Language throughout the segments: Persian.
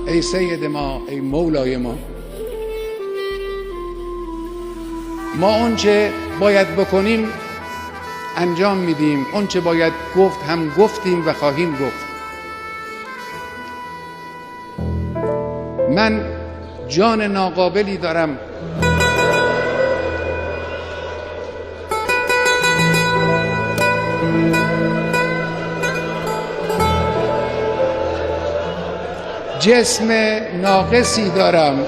ای سید ما، ای مولای ما. ما اونچه باید بکنیم انجام میدیم، اونچه باید گفت هم گفتیم و خواهیم گفت. من جان ناقابلی دارم جسم ناقصی دارم،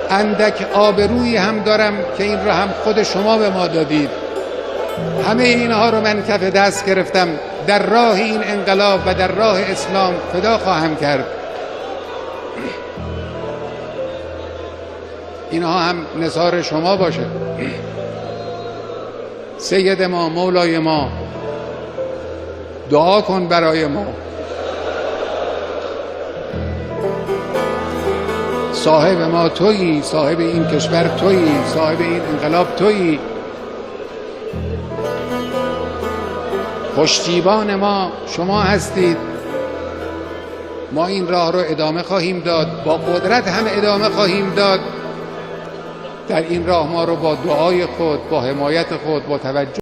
اندک آبرویی هم دارم که این را هم خود شما به ما دادید. همه اینها رو من کف دست گرفتم، در راه این انقلاب و در راه اسلام فدا خواهم کرد. اینها هم نثار شما باشه. سید ما، مولای ما، دعا کن برای ما. صاحب ما تویی، صاحب این کشور تویی، صاحب این انقلاب تویی. پشتیبان ما شما هستید. ما این راه رو ادامه خواهیم داد، با قدرت هم ادامه خواهیم داد. در این راه ما رو با دعای خود، با حمایت خود، با توجه